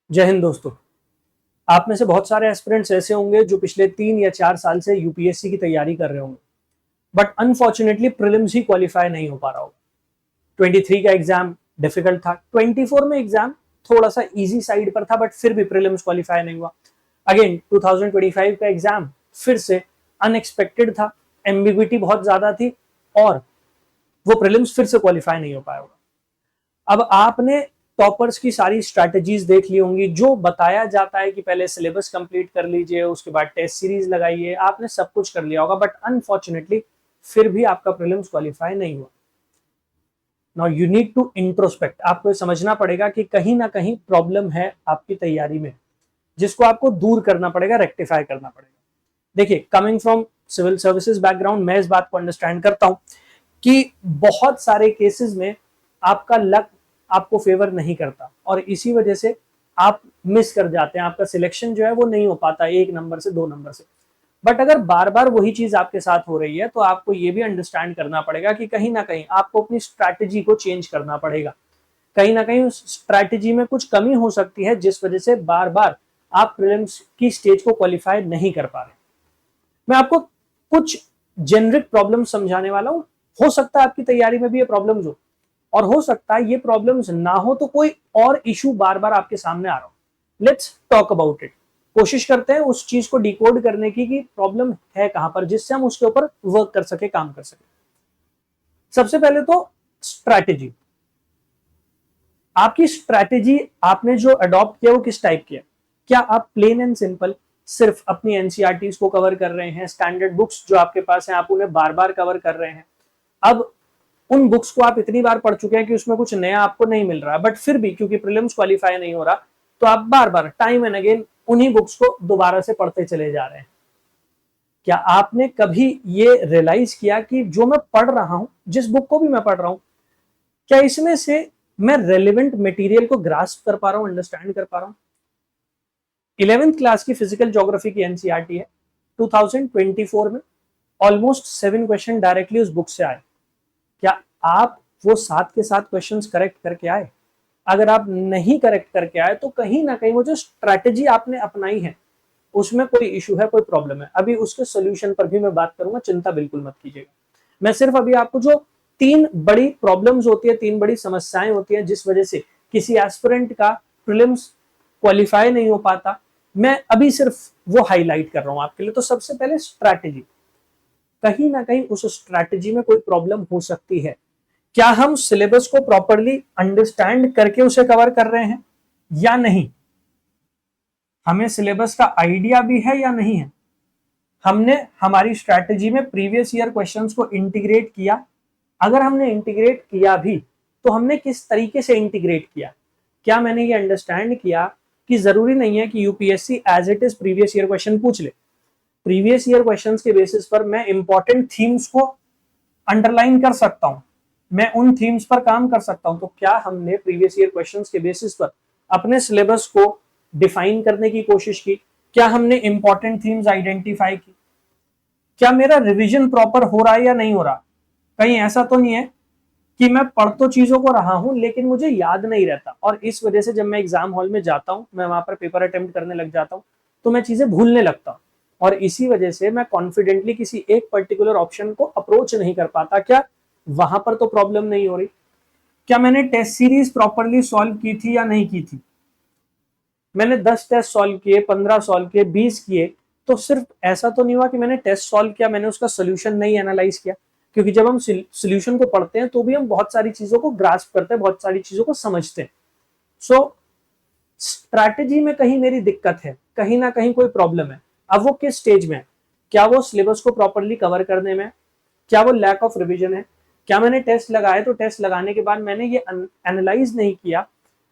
जय हिंद दोस्तों। आप में से बहुत सारे एस्पिरेंट्स ऐसे होंगे जो पिछले 3 या 4 साल से यूपीएससी की तैयारी कर रहे होंगे, but unfortunately prelims he qualify नहीं हो पा रहा होगा। 23 का एग्जाम डिफिकल्ट था, 24 में एग्जाम थोड़ा सा इजी साइड पर था, बट फिर भी प्रीलिम्स क्वालिफाई नहीं हुआ। अगेन 2025 का एग्जाम फिर से अनएक्सपेक्टेड था, एम्बिग्विटी बहुत ज्यादा थी और वो प्रीलिम्स फिर से क्वालिफाई नहीं हो पाया होगा। अब आपने टॉपर्स की सारी स्ट्रैटेजीज देख ली होंगी, जो बताया जाता है कि पहले सिलेबस कंप्लीट कर लीजिए, उसके बाद टेस्ट सीरीज लगाइए, आपने सब कुछ कर लिया होगा, बट अनफॉर्चुनेटली फिर भी आपका प्रीलिम्स क्वालिफाई नहीं हुआ। Now you need to introspect. आपको समझना पड़ेगा कि कहीं ना कहीं प्रॉब्लम है आपकी तैयारी में, जिसको आपको दूर करना पड़ेगा, रेक्टिफाई करना पड़ेगा। देखिए, coming from civil services background, मैं इस बात को अंडरस्टैंड करता हूं कि बहुत सारे केसेस में आपका लक आपको फेवर नहीं करता और इसी वजह से आप मिस कर जाते हैं, आपका सिलेक्शन जो है वो नहीं हो पाता 1 नंबर से 2 नंबर से। बट अगर बार बार वही चीज आपके साथ हो रही है तो आपको ये भी अंडरस्टैंड करना पड़ेगा कि कहीं ना कहीं आपको अपनी स्ट्रैटेजी को चेंज करना पड़ेगा। कहीं ना कहीं उस स्ट्रैटेजी में कुछ कमी हो सकती है, जिस वजह से बार बार आप प्रीलिम्स की स्टेज को क्वालिफाई नहीं कर पा रहे। मैं आपको कुछ जेनरिक प्रॉब्लम समझाने वाला हूं। हो सकता है आपकी तैयारी में भी ये प्रॉब्लम्स हो, और हो सकता है ये प्रॉब्लम्स ना हो तो कोई और इशू बार बार आपके सामने आ रहा हो। Let's talk about it. कोशिश करते हैं उस चीज को डिकोड करने की कि प्रॉब्लम है कहां पर, जिससे हम उसके ऊपर वर्क कर सके, काम कर सके। सबसे पहले तो स्ट्रैटेजी। आपकी स्ट्रैटेजी आपने जो अडॉप्ट किया वो किस टाइप की है? क्या आप प्लेन एंड सिंपल सिर्फ अपनी एनसीईआरटीज को कवर कर रहे हैं, स्टैंडर्ड बुक्स जो आपके पास हैं आप उन्हें बार बार कवर कर रहे हैं? अब उन बुक्स को आप इतनी बार पढ़ चुके हैं कि उसमें कुछ नया आपको नहीं मिल रहा, बट फिर भी क्योंकि प्रीलिम्स क्वालिफाई नहीं हो रहा तो आप बार बार टाइम एंड अगेन उन्हीं बुक्स को दोबारा से पढ़ते चले जा रहे हैं। क्या आपने कभी ये रियलाइज किया कि जो मैं पढ़ रहा हूं, जिस बुक को भी मैं पढ़ रहा हूं, क्या इसमें से मैं रेलिवेंट मटेरियल को ग्रास्प कर पा रहा हूं, अंडरस्टैंड कर पा रहा हूं? 11th क्लास की फिजिकल ज्योग्राफी की एनसीईआरटी है, 2024 में ऑलमोस्ट 7 क्वेश्चन डायरेक्टली उस बुक से आए। क्या आप वो 7 के 7 क्वेश्चंस करेक्ट करके आए? अगर आप नहीं करेक्ट करके आए तो कहीं ना कहीं वो जो स्ट्रैटेजी आपने अपनाई है उसमें कोई इशू है, कोई प्रॉब्लम है। अभी उसके सोल्यूशन पर भी मैं बात करूंगा, चिंता बिल्कुल मत कीजिएगा। मैं सिर्फ अभी आपको जो 3 बड़ी प्रॉब्लम्स होती है, 3 बड़ी समस्याएं होती है जिस वजह से किसी एस्पिरेंट का प्रीलिम्स क्वालिफाई नहीं हो पाता, मैं अभी सिर्फ वो हाईलाइट कर रहा हूं आपके लिए। तो सबसे पहले स्ट्रैटेजी। कहीं ना कहीं उस स्ट्रैटेजी में कोई प्रॉब्लम हो सकती है। क्या हम सिलेबस को प्रॉपरली अंडरस्टैंड करके उसे कवर कर रहे हैं या नहीं? हमें सिलेबस का आइडिया भी है या नहीं है? हमने हमारी स्ट्रैटेजी में प्रीवियस ईयर क्वेश्चंस को इंटीग्रेट किया? अगर हमने इंटीग्रेट किया भी तो हमने किस तरीके से इंटीग्रेट किया? क्या मैंने ये अंडरस्टैंड किया कि जरूरी नहीं है कि UPSC as it is previous year question पूछ ले। प्रीवियस ईयर क्वेश्चंस के बेसिस पर मैं इंपॉर्टेंट थीम्स को अंडरलाइन कर सकता हूं, मैं उन थीम्स पर काम कर सकता हूं। तो क्या हमने प्रीवियस ईयर क्वेश्चंस के बेसिस पर अपने सिलेबस को डिफाइन करने की कोशिश की? क्या हमने इंपॉर्टेंट थीम्स आइडेंटिफाई की? क्या मेरा रिवीजन प्रॉपर हो रहा है या नहीं हो रहा? कहीं ऐसा तो नहीं है कि मैं पढ़ तो चीजों को रहा हूं लेकिन मुझे याद नहीं रहता, और इस वजह से जब मैं एग्जाम हॉल में जाता हूं, मैं वहां पर पेपर अटेम्प्ट करने लग जाता हूं तो मैं चीजें भूलने लगता हूं, और इसी वजह से मैं कॉन्फिडेंटली किसी एक पर्टिकुलर ऑप्शन को अप्रोच नहीं कर पाता। क्या वहां पर तो प्रॉब्लम नहीं हो रही? क्या मैंने टेस्ट सीरीज प्रॉपरली सॉल्व की थी या नहीं की थी? मैंने 10 टेस्ट सॉल्व किए, 15 सॉल्व किए, 20 किए, तो सिर्फ ऐसा तो नहीं हुआ कि मैंने टेस्ट सॉल्व किया, मैंने उसका सोल्यूशन नहीं एनालाइज किया। क्योंकि जब हम सोल्यूशन को पढ़ते हैं तो भी हम बहुत सारी चीजों को ग्रास्प करते हैं, बहुत सारी चीजों को समझते हैं। सो स्ट्रैटेजी में कहीं मेरी दिक्कत है, कहीं ना कहीं कोई प्रॉब्लम है। अब वो किस स्टेज में है? क्या वो सिलेबस को प्रॉपरली कवर करने में? क्या वो लैक ऑफ रिवीजन है? क्या मैंने टेस्ट लगाए तो टेस्ट लगाने के बाद मैंने ये एनालाइज नहीं किया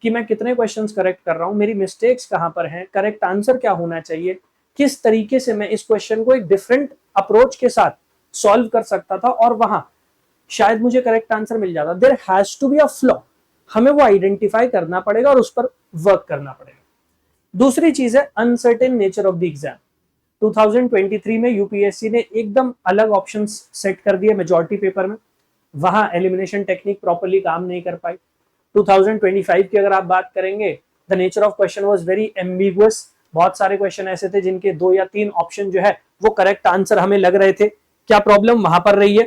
कि मैं कितने क्वेश्चंस करेक्ट कर रहा हूं, मेरी मिस्टेक्स कहां पर हैं, करेक्ट आंसर क्या होना चाहिए, किस तरीके से मैं इस क्वेश्चन को एक डिफरेंट अप्रोच के साथ सॉल्व कर सकता था और वहां शायद मुझे करेक्ट आंसर मिल जाता। There has to be a flaw. हमें वो आइडेंटिफाई करना पड़ेगा और उस पर वर्क करना पड़ेगा। दूसरी चीज है uncertain nature of the exam. 2023 में यूपीएससी ने एकदम अलग ऑप्शंस सेट कर दिए मेजॉरिटी पेपर में, वहां एलिमिनेशन टेक्निक प्रॉपर्ली काम नहीं कर पाई। 2025 की अगर आप बात करेंगे the nature of question was very ambiguous, बहुत सारे क्वेश्चन ऐसे थे जिनके 2 या 3 ऑप्शन जो है वो करेक्ट आंसर हमें लग रहे थे। क्या प्रॉब्लम वहां पर रही है?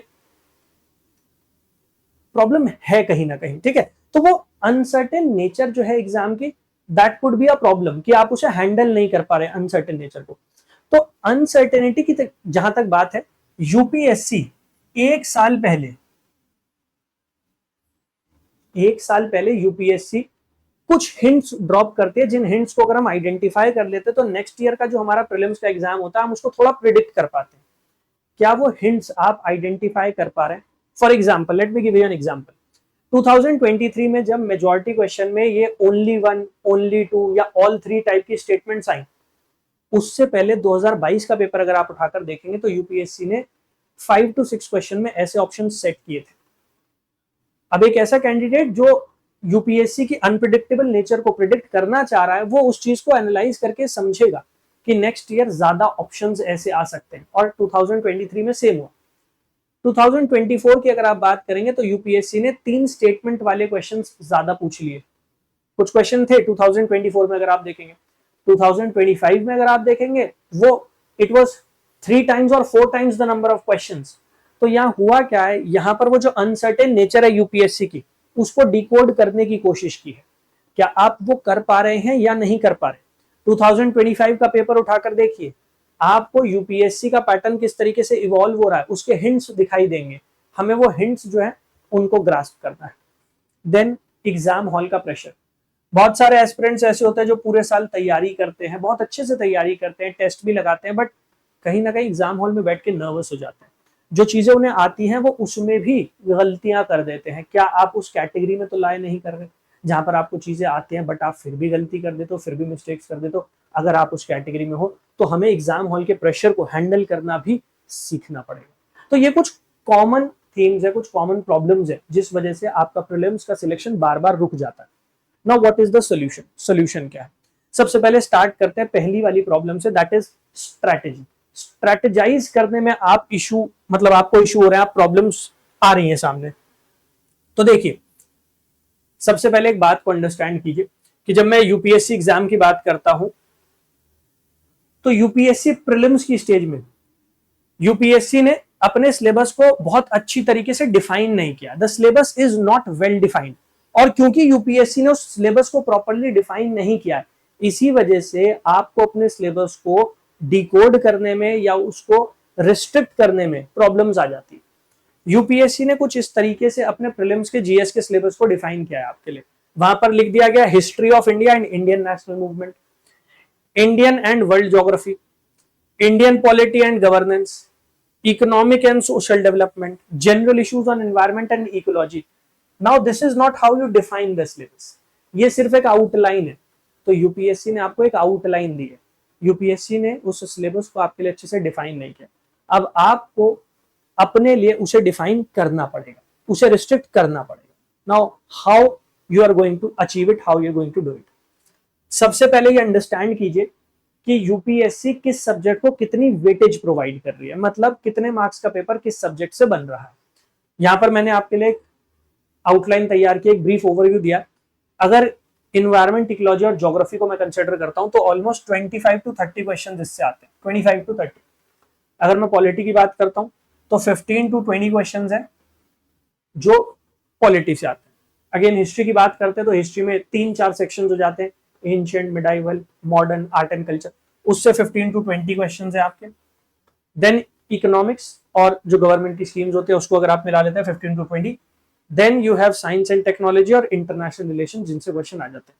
प्रॉब्लम है कहीं ना कहीं, ठीक है। तो वो अनसर्टेन नेचर जो है एग्जाम की, that could be a problem कि आप उसे हैंडल नहीं कर पा रहे अनसर्टेन नेचर को। तो अनसर्टेनिटी की जहां तक बात है, यूपीएससी एक साल पहले यूपीएससी कुछ हिंट्स ड्रॉप करते हैं, जिन हिंट्स को अगर हम आइडेंटिफाई कर लेते तो नेक्स्ट ईयर का जो हमारा प्रीलिम्स का एग्जाम होता है हम उसको थोड़ा प्रिडिक्ट कर पाते हैं। क्या वो हिंट्स आप आइडेंटिफाई कर पा रहे हैं? For example, let me give you an example. 2023 में जब मेजॉरिटी क्वेश्चन में ये ओनली वन, ओनली टू या ऑल थ्री टाइप की स्टेटमेंट्स आई, उससे पहले 2022 का पेपर अगर आप उठाकर देखेंगे तो यूपीएससी ने 5 to 6 क्वेश्चन में ऐसे ऑप्शन सेट किए थे। अब एक ऐसा कैंडिडेट जो यूपीएससी की अनप्रिडिक्टेबल नेचर को प्रिडिक्ट करना चाह रहा है, वो उस चीज को एनालाइज करके समझेगा कि नेक्स्ट ईयर ज्यादा ऑप्शंस ऐसे आ सकते हैं, और 2023 में सेम हुआ। 2024 की अगर आप बात करेंगे तो यूपीएससी ने 3 स्टेटमेंट वाले क्वेश्चंस ज्यादा पूछ लिए। कुछ क्वेश्चन थे 2024 में अगर आप देखेंगे, 2025 में अगर आप देखेंगे वो इट वाज 3 times और 4 times the number of questions. तो यहाँ हुआ क्या है, यहाँ पर वो जो अनसर्टेन नेचर है यूपीएससी की, उसको डिकोड करने की कोशिश की है। क्या आप वो कर पा रहे हैं या नहीं कर पा रहे? 2025 का पेपर उठाकर देखिए, आपको यूपीएससी का पैटर्न किस तरीके से इवॉल्व हो रहा है उसके हिंट्स दिखाई देंगे। हमें वो हिंट्स जो है उनको ग्रास्प करना है। देन एग्जाम हॉल का प्रेशर। बहुत सारे एस्पिरेंट्स ऐसे होते हैं जो पूरे साल तैयारी करते हैं, बहुत अच्छे से तैयारी करते हैं, टेस्ट भी लगाते हैं, बट कहीं ना कहीं एग्जाम हॉल में बैठ के नर्वस हो जाते हैं। जो चीजें उन्हें आती हैं वो उसमें भी गलतियां कर देते हैं। क्या आप उस कैटेगरी में तो लाए नहीं कर रहे जहां पर आपको चीजें आती हैं बट आप फिर भी गलती कर देते हो, फिर भी मिस्टेक्स कर देते हो? अगर आप उस कैटेगरी में हो तो हमें एग्जाम हॉल के प्रेशर को हैंडल करना भी सीखना पड़ेगा। तो ये कुछ कॉमन थीम्स है, कुछ कॉमन प्रॉब्लम्स है जिस वजह से आपका प्रीलिम्स का सिलेक्शन बार बार रुक जाता है। Now what is the solution? Solution क्या है? सबसे पहले स्टार्ट करते हैं पहली वाली प्रॉब्लम से, दैट इज स्ट्रैटेजी। स्ट्रैटेजाइज करने में आप इशू, मतलब आपको इशू हो रहा है, आप प्रॉब्लम्स आ रही हैं सामने। तो देखिए, सबसे पहले एक बात को अंडरस्टैंड कीजिए कि जब मैं यूपीएससी एग्जाम की बात करता हूं तो यूपीएससी प्रीलिम्स की स्टेज में यूपीएससी ने अपने सिलेबस को बहुत अच्छी तरीके से डिफाइन नहीं किया। The syllabus is not well defined, और क्योंकि यूपीएससी ने उस सिलेबस को प्रॉपर्ली डिफाइन नहीं किया, इसी वजह से आपको अपने सिलेबस को डिकोड करने में या उसको रिस्ट्रिक्ट करने में प्रॉब्लम्स आ जाती है। यूपीएससी ने कुछ इस तरीके से अपने प्रीलिम्स के जीएस के सिलेबस को डिफाइन किया है आपके लिए। वहां पर लिख दिया गया history of India and Indian national movement, Indian and world geography, Indian polity and governance, economic and social development, general issues on environment and ecology. Now this is not how you define the syllabus, ये सिर्फ एक outline है। तो UPSC ने आपको एक outline दी है, UPSC ने उस सिलेबस को आपके लिए अच्छे से डिफाइन नहीं किया। अब आपको अपने लिए उसे डिफाइन करना पड़ेगा, उसे रिस्ट्रिक्ट करना पड़ेगा। Now how you are going to achieve it, how you are going to do it? सबसे पहले ये अंडरस्टैंड कीजिए कि यूपीएससी किस सब्जेक्ट को कितनी वेटेज प्रोवाइड कर रही है, मतलब कितने मार्क्स का पेपर किस सब्जेक्ट से बन रहा है। यहां पर मैंने आपके लिए एक आउटलाइन तैयार की, एक ब्रीफ ओवरव्यू दिया। अगर इन्वायरमेंट, इकोलॉजी और ज्योग्राफी को मैं कंसिडर करता हूं तो ऑलमोस्ट 25 to 30 क्वेश्चन इससे आते हैं, 25 to 30। अगर मैं पॉलिटी की बात करता हूं तो 15 to 20 क्वेश्चन है जो पॉलिटी से आते हैं। अगेन हिस्ट्री की बात करते हैं तो हिस्ट्री में 3-4 सेक्शन हो जाते हैं, ancient, medieval, modern, art and culture, उससे 15 to 20 क्वेश्चन है आपके। देन इकोनॉमिक्स और जो गवर्नमेंट की स्कीम्स होते हैं उसको अगर आप मिला लेते हैं 15 to 20। Then you have science and technology और इंटरनेशनल रिलेशन, जिनसे क्वेश्चन आ जाते हैं।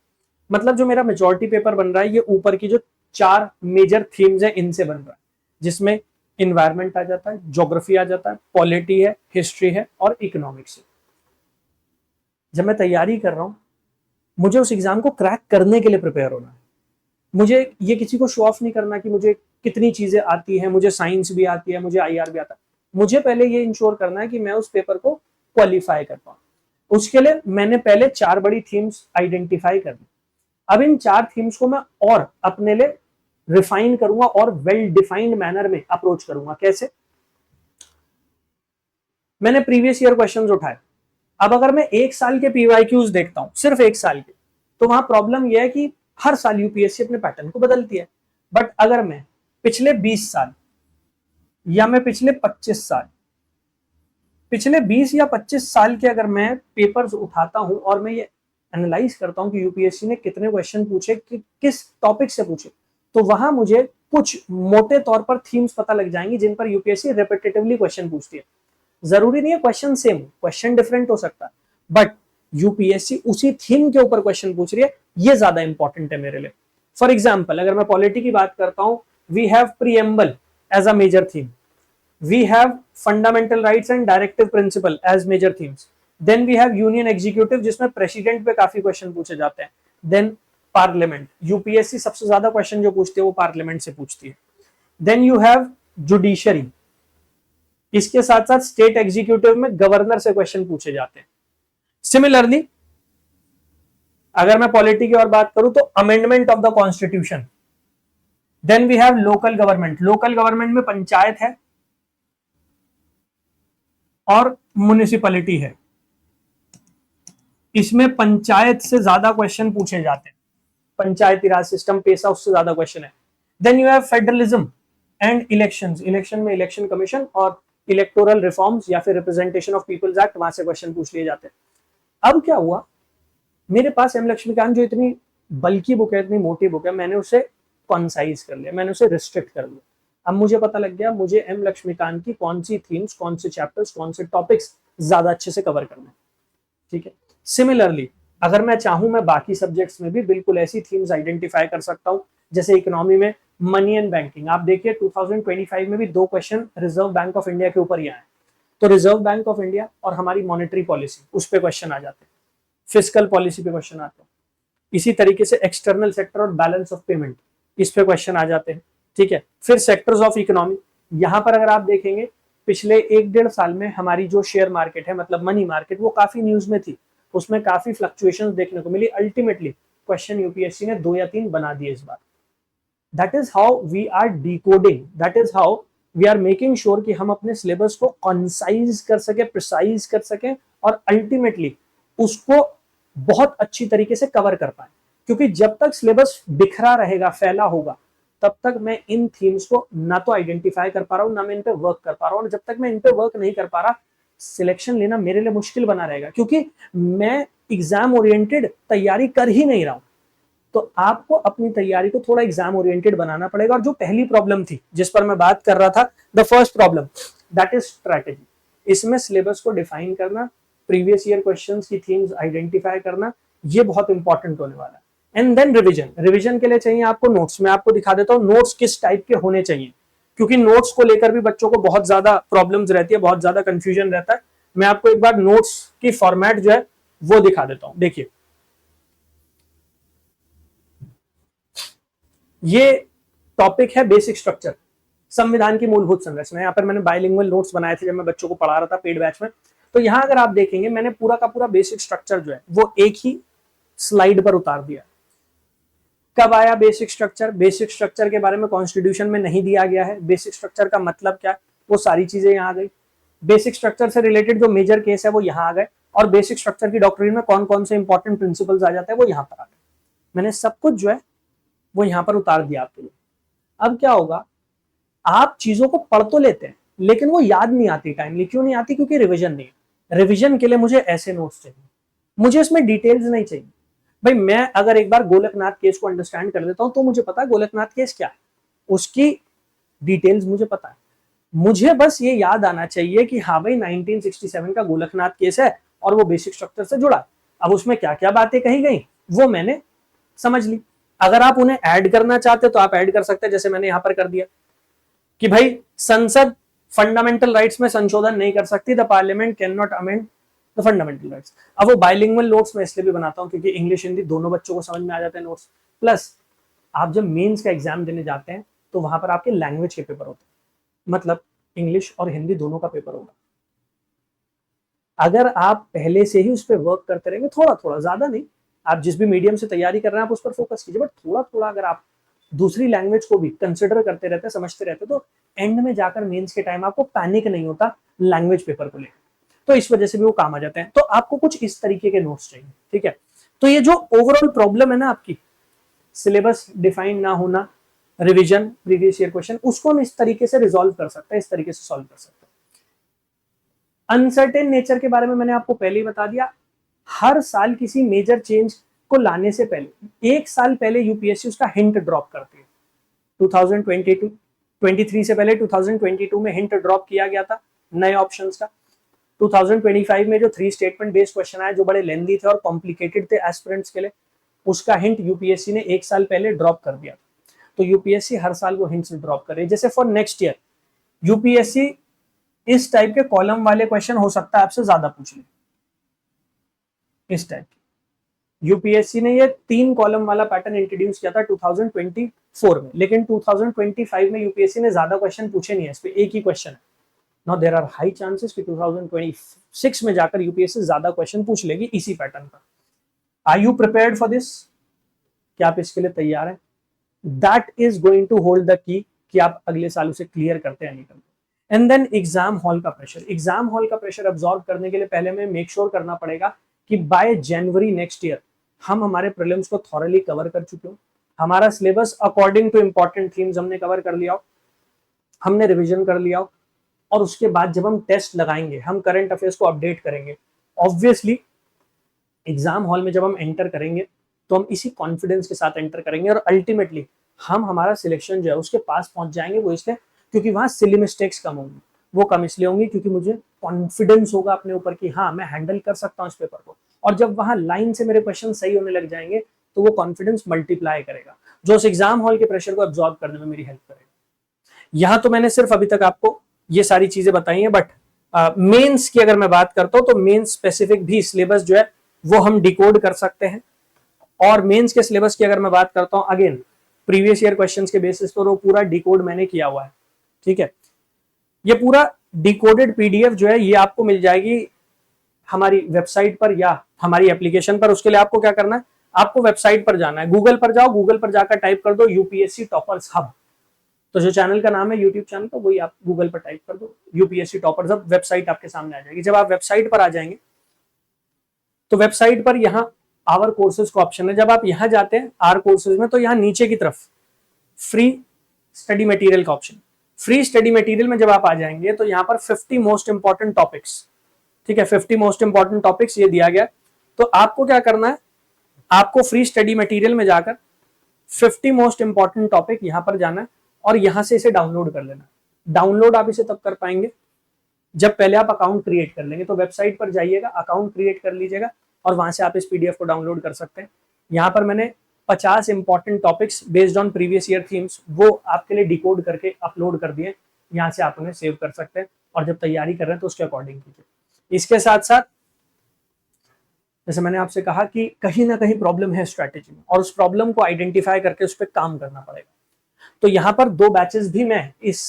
मतलब जो मेरा मेजॉरिटी पेपर बन रहा है ये ऊपर की जो 4 मेजर थीम्स है इनसे बन रहा है, जिसमें इन्वायरमेंट आ जाता है, ज्योग्राफी आ जाता है, पॉलिटी है, हिस्ट्री है और इकोनॉमिक्स है। जब मैं तैयारी कर रहा हूं, मुझे उस एग्जाम को क्रैक करने के लिए प्रिपेयर होना है। मुझे ये किसी को शो ऑफ नहीं करना कि मुझे कितनी चीजें आती हैं, मुझे साइंस भी आती है, मुझे आईआर भी आता है। मुझे पहले ये इंश्योर करना है कि मैं उस पेपर को क्वालिफाई कर पाऊं। उसके लिए मैंने पहले 4 बड़ी थीम्स आइडेंटिफाई कर ली। अब इन 4 थीम्स को मैं और अपने लिए रिफाइन करूंगा और वेल डिफाइंड मैनर में अप्रोच करूंगा। कैसे? मैंने प्रीवियस ईयर क्वेश्चंस उठाए। अब अगर मैं 1 साल के पीवाईक्यूज देखता हूं, सिर्फ 1 साल के, तो वहां प्रॉब्लम यह है कि हर साल यूपीएससी अपने पैटर्न को बदलती है। बट अगर मैं पिछले 20 साल या मैं पिछले 25 साल, पिछले 20 या 25 साल के अगर मैं पेपर्स उठाता हूं और मैं ये एनालाइज करता हूं कि यूपीएससी ने कितने क्वेश्चन पूछे, किस टॉपिक से पूछे, तो वहां मुझे कुछ मोटे तौर पर थीम्स पता लग जाएंगी जिन पर यूपीएससी रिपीटेटिवली क्वेश्चन पूछती है। जरूरी नहीं है क्वेश्चन सेम, क्वेश्चन डिफरेंट हो सकता है, बट यूपीएससी उसी थीम के ऊपर क्वेश्चन पूछ रही है, ये ज्यादा इंपॉर्टेंट है मेरे लिए। फॉर एग्जाम्पल अगर मैं पॉलिटी की बात करता हूं, we have preamble as a major theme, we have fundamental rights and directive principle as major themes, then we have union executive जिसमें प्रेसिडेंट पे काफी क्वेश्चन पूछे जाते हैं, then पार्लियामेंट, यूपीएससी सबसे ज्यादा क्वेश्चन जो पूछती है वो पार्लियामेंट से पूछती है, then you have जुडिशरी, इसके साथ साथ स्टेट एग्जीक्यूटिव में गवर्नर से क्वेश्चन पूछे जाते हैं। सिमिलरली अगर मैं पॉलिटी की और बात करूं तो amendment of the constitution, then we have local government, local government में पंचायत है और म्युनिसिपैलिटी है, इसमें पंचायत से ज्यादा क्वेश्चन पूछे जाते हैं, पंचायती राज सिस्टम पेशा उससे ज्यादा क्वेश्चन है। Then you have federalism and elections, election में इलेक्शन कमीशन और इलेक्टोरल रिफॉर्म्स या फिर रिप्रेजेंटेशन ऑफ पीपल्स एक्ट, वहां से क्वेश्चन पूछ लिए जाते हैं। अब क्या हुआ, मेरे पास एम लक्ष्मीकांत जो इतनी बल्कि बुक है, इतनी मोटी बुक है, मैंने उसे कॉन्साइज कर लिया, मैंने उसे रिस्ट्रिक्ट कर लिया। अब मुझे पता लग गया मुझे एम लक्ष्मीकांत की कौन सी थीम्स, कौन से चैप्टर्स, कौन से टॉपिक्स ज्यादा अच्छे से कवर करना है, ठीक है। सिमिलरली अगर मैं चाहूं मैं बाकी सब्जेक्ट्स में भी बिल्कुल ऐसी थीम्स आइडेंटिफाई कर सकता हूं, जैसे इकोनॉमी में मनी एंड बैंकिंग, आप देखिए 2025 में भी 2 question reserve bank of India के ऊपर ही आए, तो रिजर्व बैंक ऑफ इंडिया और हमारी मॉनेटरी पॉलिसी उस पर क्वेश्चन आ जाते हैं, फिस्कल पॉलिसी पे क्वेश्चन आते हैं, इसी तरीके से एक्सटर्नल सेक्टर और बैलेंस ऑफ पेमेंट इस पे क्वेश्चन आ जाते हैं, ठीक है। फिर सेक्टर्स ऑफ इकोनॉमी, यहां पर अगर आप देखेंगे पिछले 1-1.5 साल में हमारी जो शेयर मार्केट है, मतलब मनी मार्केट, वो काफी न्यूज में थी, उसमें काफी फ्लक्चुएशंस देखने को मिली। अल्टीमेटली क्वेश्चन यूपीएससी ने 2 या 3 बना दिए इस बार। That is how we are decoding, that is how we are making sure कि हम अपने सिलेबस को कंसाइज कर सके, प्रिसाइज कर सके और अल्टीमेटली उसको बहुत अच्छी तरीके से कवर कर पाए। क्योंकि जब तक सिलेबस बिखरा रहेगा, फैला होगा, तब तक मैं इन थीम्स को ना तो आइडेंटिफाई कर पा रहा हूं, ना मैं इन पे वर्क कर पा रहा हूं, और जब तक मैं इन पे वर्क नहीं कर पा रहा, सिलेक्शन लेना मेरे लिए मुश्किल बना रहेगा, क्योंकि मैं एग्जाम ओरिएंटेड तैयारी कर ही नहीं रहा हूं। तो आपको अपनी तैयारी को थोड़ा एग्जाम ओरिएंटेड बनाना पड़ेगा। और जो पहली प्रॉब्लम थी जिस पर मैं बात कर रहा था, the first problem, that is strategy. इसमें सिलेबस को डिफाइन करना, प्रीवियस ईयर क्वेश्चंस की थीम्स आइडेंटिफाई करना, ये बहुत इंपॉर्टेंट होने वाला है। एंड देन रिवीजन, रिवीजन के लिए चाहिए आपको नोट्स। मैं आपको दिखा देता हूं नोट्स किस टाइप के होने चाहिए, क्योंकि नोट्स को लेकर भी बच्चों को बहुत ज्यादा प्रॉब्लम्स रहती है, बहुत ज्यादा कंफ्यूजन रहता है। मैं आपको एक बार नोट्स की फॉर्मेट जो है वो दिखा देता हूं। देखिए ये टॉपिक है बेसिक स्ट्रक्चर, संविधान की मूलभूत संरचना। यहाँ पर मैंने बाइलिंगुअल नोट्स बनाए थे जब मैं बच्चों को पढ़ा रहा था पेड बैच में। तो यहाँ अगर आप देखेंगे मैंने पूरा का पूरा बेसिक स्ट्रक्चर जो है वो एक ही स्लाइड पर उतार दिया। कब आया बेसिक स्ट्रक्चर? बेसिक स्ट्रक्चर के बारे में कॉन्स्टिट्यूशन में नहीं दिया गया है। बेसिक स्ट्रक्चर का मतलब क्या है, वो सारी चीजें यहाँ आ गई। बेसिक स्ट्रक्चर से रिलेटेड जो मेजर केस है वो यहाँ आ गए, और बेसिक स्ट्रक्चर की डॉक्ट्रिन में कौन कौन से इंपॉर्टेंट प्रिंसिपल्स आ जाते हैं वो यहाँ पर आ गए। मैंने सब कुछ जो है वो यहाँ पर उतार दिया आपके लिए। अब क्या होगा, आप चीजों को पढ़ तो लेते हैं लेकिन वो याद नहीं आती टाइमली। क्यों नहीं आती? क्योंकि रिविजन नहीं है। रिविजन के लिए मुझे ऐसे नोट्स चाहिए, मुझे इसमें डिटेल्स नहीं चाहिए। भाई मैं अगर एक बार गोलकनाथ केस को अंडरस्टैंड कर लेता हूं तो मुझे पता है गोलकनाथ केस क्या है, उसकी डिटेल्स मुझे पता है। मुझे बस ये याद आना चाहिए कि हाँ भाई 1967 का गोलकनाथ केस है और वो बेसिक स्ट्रक्चर से जुड़ा। अब उसमें क्या क्या बातें कही गई वो मैंने समझ ली। अगर आप उन्हें ऐड करना चाहते तो आप ऐड कर सकते हैं, जैसे मैंने यहां पर कर दिया कि भाई संसद फंडामेंटल राइट्स में संशोधन नहीं कर सकती, the parliament can not amend the fundamental rights. अब वो बाइलिंगुअल नोट्स में इसलिए भी बनाता हूं क्योंकि इंग्लिश हिंदी दोनों बच्चों को समझ में आ जाते हैं नोट्स। प्लस आप जब मेंस का एग्जाम देने जाते हैं तो वहां पर आपके लैंग्वेज के पेपर होते हैं, मतलब इंग्लिश और हिंदी दोनों का पेपर होगा। अगर आप पहले से ही उस पर वर्क करते रहेंगे, थोड़ा थोड़ा, ज्यादा नहीं, आप जिस भी मीडियम से तैयारी कर रहे हैं आप उस पर फोकस कीजिए, बट थोड़ा थोड़ा अगर आप दूसरी लैंग्वेज को भी कंसिडर करते रहते, समझते रहते, तो एंड में जाकर मेंस के टाइम आपको पैनिक नहीं होता लैंग्वेज पेपर को लेकर। तो इस वजह से भी वो काम आ जाते हैं। तो आपको कुछ इस तरीके के नोट्स चाहिए, ठीक है। तो ये जो ओवरऑल प्रॉब्लम है ना आपकी, सिलेबस डिफाइन ना होना, रिवीजन, प्रीवियस ईयर क्वेश्चन, उसको हम इस तरीके से रिजॉल्व कर सकते हैं, इस तरीके से सॉल्व कर सकते हैं। अनसर्टेन नेचर के बारे में मैंने आपको पहले ही बता दिया। हर साल किसी मेजर चेंज को लाने से पहले, एक साल पहले यूपीएससी उसका हिंट ड्रॉप करती है। 2023 से पहले 2022 में हिंट ड्रॉप किया गया था नए ऑप्शंस का। 2025 में जो 3 स्टेटमेंट बेस्ड क्वेश्चन आए जो बड़े लेंदी थे और कॉम्प्लिकेटेड थे एस्पिरेंट्स के लिए, उसका हिंट यूपीएससी ने एक साल पहले ड्रॉप कर दिया। तो यूपीएससी हर साल वो हिंट्स ड्रॉप कर रही है। जैसे फॉर नेक्स्ट ईयर यूपीएससी इस टाइप के कॉलम वाले क्वेश्चन हो सकता है आपसे ज्यादा पूछ ले, इस टाइप की। यूपीएससी ने ये 3 कॉलम वाला पैटर्न इंट्रोड्यूस किया था 2024 में, लेकिन 2025 में यूपीएससी ने ज्यादा क्वेश्चन पूछे नहीं है, इस पे एक ही क्वेश्चन है। Now there are high chances कि 2026 में जाकर यूपीएससी ज्यादा क्वेश्चन पूछ लेगी इसी पैटर्न पर। Are you prepared for this? क्या आप इसके लिए तैयार हैं? That is going to hold the key कि आप अगले साल उसे क्लियर करते हैं नहीं करते। एंड देन एग्जाम हॉल का प्रेशर। एग्जाम हॉल का प्रेशर अब्सॉर्ब करने के लिए पहले हमें मेक श्योर करना पड़ेगा कि बाय जनवरी नेक्स्ट ईयर हम हमारे प्रीलिम्स को थॉरली कवर कर चुके हो, हमारा syllabus according two important themes हमने कवर कर लिया हो, हमने रिवीजन कर लिया हो, और उसके बाद जब हम टेस्ट लगाएंगे, हम करंट अफेयर्स को अपडेट करेंगे। ऑब्वियसली एग्जाम हॉल में जब हम एंटर करेंगे तो हम इसी कॉन्फिडेंस के साथ एंटर करेंगे और अल्टीमेटली हम हमारा सिलेक्शन जो है उसके पास पहुंच जाएंगे। वो इसलिए क्योंकि वहां सिली मिस्टेक्स कम होंगी। वो कम इसलिए होंगी क्योंकि मुझे कॉन्फिडेंस होगा अपने ऊपर कि हाँ मैं हैंडल कर सकता हूँ इस पेपर को। और जब वहां लाइन से मेरे क्वेश्चन सही होने लग जाएंगे तो वो कॉन्फिडेंस मल्टीप्लाई करेगा, जो उस एग्जाम हॉल के प्रेशर को एब्जॉर्ब करने में मेरी हेल्प करेगा। यहाँ तो मैंने सिर्फ अभी तक आपको ये सारी चीजें बताई हैं, बट मेंस की अगर मैं बात करता हूँ तो मेंस स्पेसिफिक भी सिलेबस जो है वो हम डिकोड कर सकते हैं। और मेंस के सिलेबस की अगर मैं बात करता हूं, अगेन प्रीवियस ईयर क्वेश्चंस के बेसिस पर वो पूरा डिकोड मैंने किया हुआ है। ठीक है, ये पूरा डिकोडेड पीडीएफ जो है ये आपको मिल जाएगी हमारी वेबसाइट पर या हमारी एप्लीकेशन पर। उसके लिए आपको क्या करना है, आपको वेबसाइट पर जाना है, गूगल पर जाओ, गूगल पर जाकर टाइप कर दो यूपीएससी टॉपर्स हब। तो जो चैनल का नाम है यूट्यूब चैनल का, वही आप गूगल पर टाइप कर दो यूपीएससी टॉपर्स हब, वेबसाइट आपके सामने आ जाएगी। जब आप वेबसाइट पर आ जाएंगे तो वेबसाइट पर यहाँ आवर कोर्सेज का ऑप्शन है। जब आप यहां जाते हैं आर कोर्सेज में तो यहाँ नीचे की तरफ फ्री स्टडी मटेरियल का ऑप्शन, फ्री स्टडी मटेरियल में जब आप आ जाएंगे तो यहाँ पर 50 मोस्ट इंपॉर्टेंट टॉपिक्स, ठीक है, 50 मोस्ट इंपॉर्टेंट टॉपिक्स ये दिया गया। तो आपको क्या करना है, आपको फ्री स्टडी मटेरियल में जाकर 50 मोस्ट इंपॉर्टेंट टॉपिक यहाँ पर जाना है और यहाँ से इसे डाउनलोड कर लेना। डाउनलोड आप इसे तब कर पाएंगे जब पहले आप अकाउंट क्रिएट कर लेंगे। तो वेबसाइट पर जाइएगा, अकाउंट क्रिएट कर लीजिएगा और वहां से आप इस पीडीएफ को डाउनलोड कर सकते हैं। यहाँ पर मैंने 50 important topics based on previous year themes वो आपके लिए डिकोड करके अपलोड कर दिए। यहाँ से आप उन्हें सेव कर सकते हैं और जब तैयारी कर रहे हैं तो उसके अकॉर्डिंग कीजिए। इसके साथ साथ जैसे मैंने आपसे कहा कि कहीं ना कहीं प्रॉब्लम है स्ट्रैटेजी में और उस प्रॉब्लम को आइडेंटिफाई करके उस पर काम करना पड़ेगा। तो यहाँ पर 2 बैचेस भी मैं इस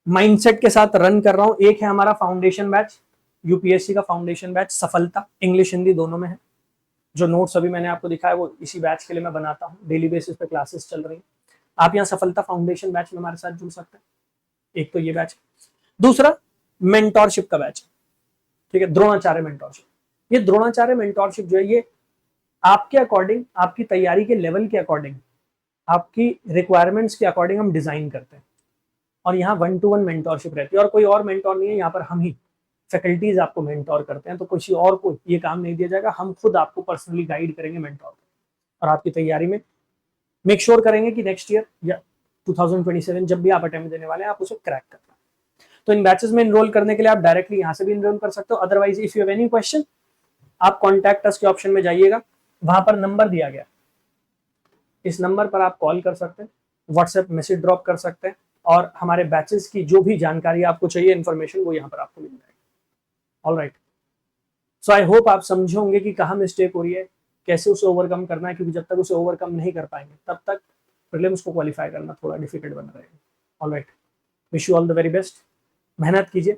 माइंडसेट के साथ रन कर रहा हूं। एक है हमारा फाउंडेशन बैच, यूपीएससी का फाउंडेशन बैच सफलता, इंग्लिश हिंदी दोनों में है। जो नोट्स अभी मैंने आपको दिखाया वो इसी बैच के लिए मैं बनाता हूँ, डेली बेसिस पे क्लासेस चल रही हैं। आप यहाँ सफलता फाउंडेशन बैच में हमारे साथ जुड़ सकते हैं। एक तो ये बैच, दूसरा मेंटोरशिप का बैच, ठीक है, द्रोणाचार्य मेंटोरशिप। ये द्रोणाचार्य मेंटोरशिप जो है ये आपके अकॉर्डिंग, आपकी तैयारी के लेवल के अकॉर्डिंग, आपकी रिक्वायरमेंट्स के अकॉर्डिंग हम डिजाइन करते हैं। और यहाँ 1-to-1 मेंटोरशिप रहती है और कोई और मेंटोर नहीं है, यहाँ पर हम ही फैकल्टीज आपको मेंटोर करते हैं। तो किसी और को ये काम नहीं दिया जाएगा, हम खुद आपको पर्सनली गाइड करेंगे, मेंटोर और आपकी तैयारी में मेक श्योर करेंगे कि नेक्स्ट ईयर या 2027 जब भी आप अटेम्प्ट देने वाले हैं आप उसे क्रैक कर पाए। तो इन बैचेस में इनरोल करने के लिए आप डायरेक्टली यहाँ से भी इनरोल कर सकते हो। Otherwise if you have any question आप कॉन्टैक्ट अस के ऑप्शन में जाइएगा, वहां पर नंबर दिया गया, इस नंबर पर आप कॉल कर सकते हैं, व्हाट्सएप मैसेज ड्रॉप कर सकते हैं और हमारे बैचेस की जो भी जानकारी आपको चाहिए, इन्फॉर्मेशन, वो यहाँ पर आपको मिल जाएगी। ऑलराइट, सो आई होप आप समझे होंगे कि कहाँ मिस्टेक हो रही है, कैसे उसे ओवरकम करना है, क्योंकि जब तक उसे ओवरकम नहीं कर पाएंगे तब तक प्रीलिम्स को क्वालिफाई करना थोड़ा डिफिकल्ट बना रहेगा। Alright, wish you all the very best, मेहनत कीजिए,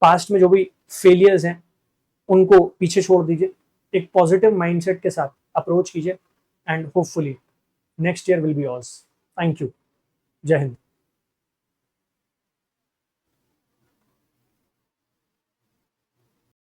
पास्ट में जो भी फेलियर्स हैं उनको पीछे छोड़ दीजिए, एक पॉजिटिव माइंडसेट के साथ अप्रोच कीजिए and hopefully next year will be yours. Thank you, जय हिंद।